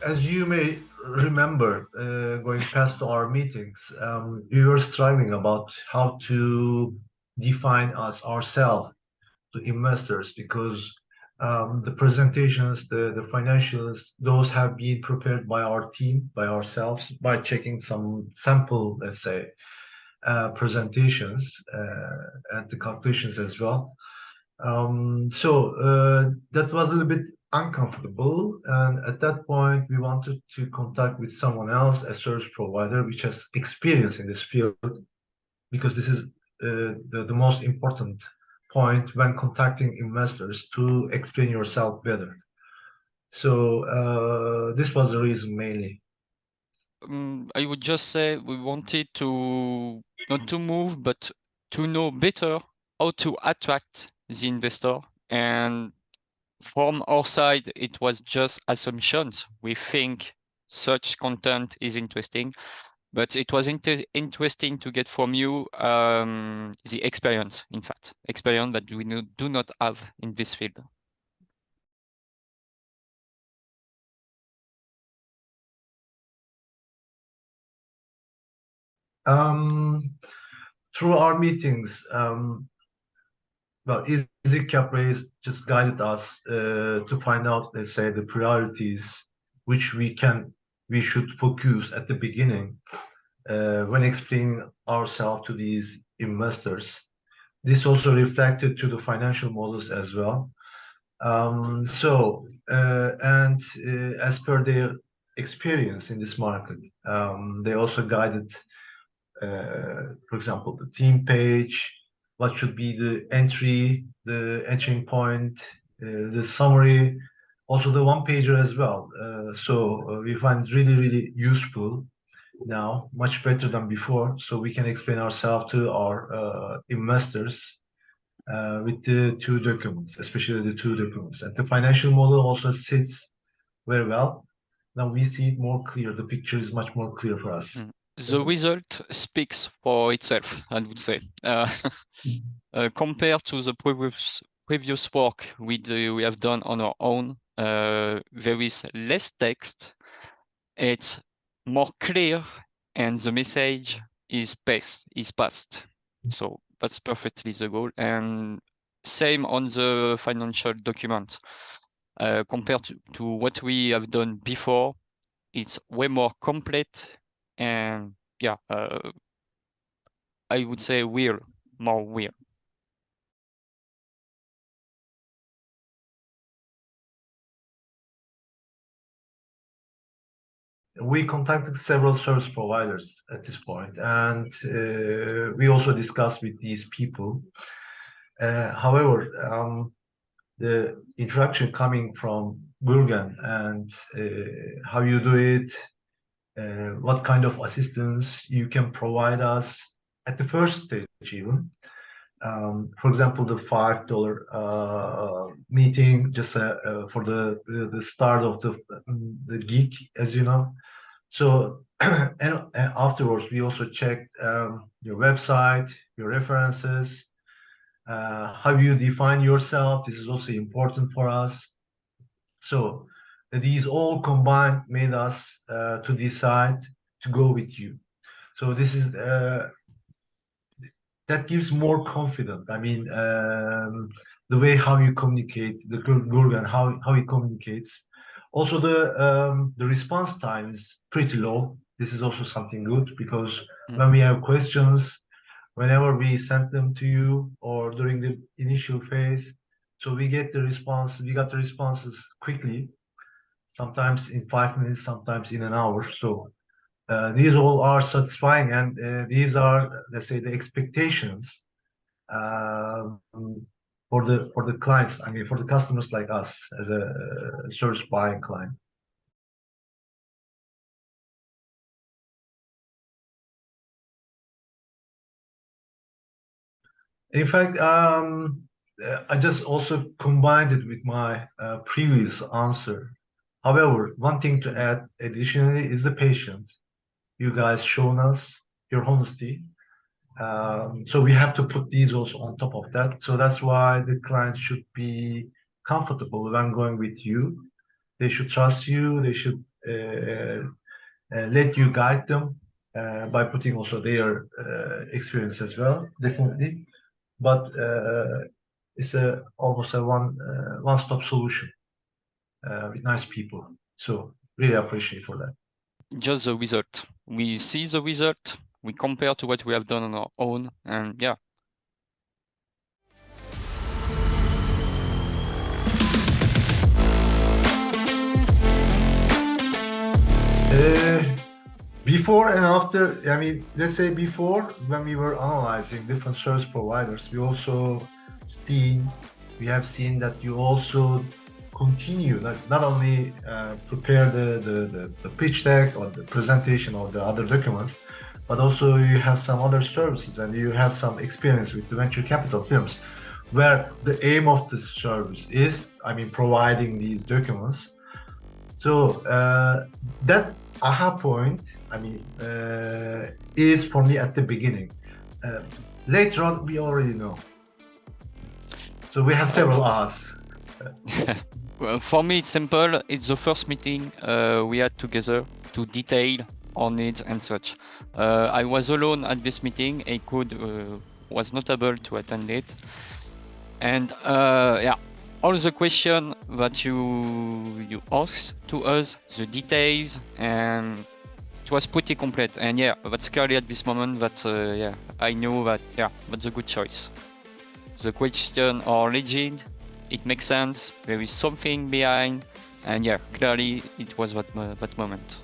as you may remember, going past our meetings, we were struggling about how to define ourselves to investors because the presentations, the financials, those have been prepared by our team, by ourselves, by checking some sample, let's say, presentations and the calculations as well. That was a little bit uncomfortable, and at that point, we wanted to contact with someone else, a service provider, which has experience in this field, because this is the most important point when contacting investors to explain yourself better. So this was the reason mainly. I would just say we wanted to not to move, but to know better how to attract the investor. And from our side, it was just assumptions. We think such content is interesting, but it was interesting to get from you the experience, in fact, experience that we do not have in this field. Through our meetings, well, Easy Capraise just guided us to find out, let's say, the priorities which we should focus at the beginning when explaining ourselves to these investors. This also reflected to the financial models as well. As per their experience in this market, they also guided, for example, the team page, what should be the entering point, the summary, also the one pager as well. We find it really, really useful now, much better than before, so we can explain ourselves to our investors with the two documents, especially the two documents. And the financial model also sits very well. Now we see it more clear. The picture is much more clear for us. The result speaks for itself, I would say. Compared to the previous work we have done on our own, there is less text. It's more clear, and the message is passed. So that's perfectly the goal. And same on the financial document. Compared to what we have done before, it's way more complete, and yeah, I would say more real. We contacted several service providers at this point, and we also discussed with these people. However, the interaction coming from Gurgen and how you do it, what kind of assistance you can provide us at the first stage even. For example, the $5 meeting just for the start of the gig, as you know. So and afterwards, we also checked your website, your references, how you define yourself. This is also important for us. So these all combined made us to decide to go with you. So this is that gives more confidence. I mean, the way how you communicate, the Gurgen, how he communicates. Also, the response time is pretty low. This is also something good because when we have questions, whenever we send them to you or during the initial phase, so we get the response. We got the responses quickly, sometimes in 5 minutes, sometimes in an hour. So these all are satisfying, and these are, let's say, the expectations for the clients. I mean, for the customers like us as a service buying client. In fact, I just also combined it with my previous answer. However, one thing to add additionally is the patience. You guys shown us your honesty. So we have to put these also on top of that. So that's why the client should be comfortable when going with you. They should trust you. They should let you guide them by putting also their experience as well, definitely. But it's almost a one-stop solution with nice people. So really appreciate for that. Just the result. We see the result, we compare to what we have done on our own, and yeah. Before and after, I mean, let's say before, when we were analyzing different service providers, we have seen that you also continue, not only prepare the pitch deck or the presentation or the other documents, but also you have some other services and you have some experience with the venture capital firms, where the aim of this service is, I mean, providing these documents. So that aha point, I mean, is for me at the beginning. Later on, we already know. So we have several ahas. Well, for me, it's simple. It's the first meeting we had together to detail our needs and such. I was alone at this meeting. Ekud was not able to attend it. And yeah, all the questions that you asked to us, the details, and it was pretty complete. And yeah, that's clearly at this moment that yeah, I know that yeah, that's a good choice. The questions are legit, it makes sense, there is something behind, and yeah, clearly it was that moment.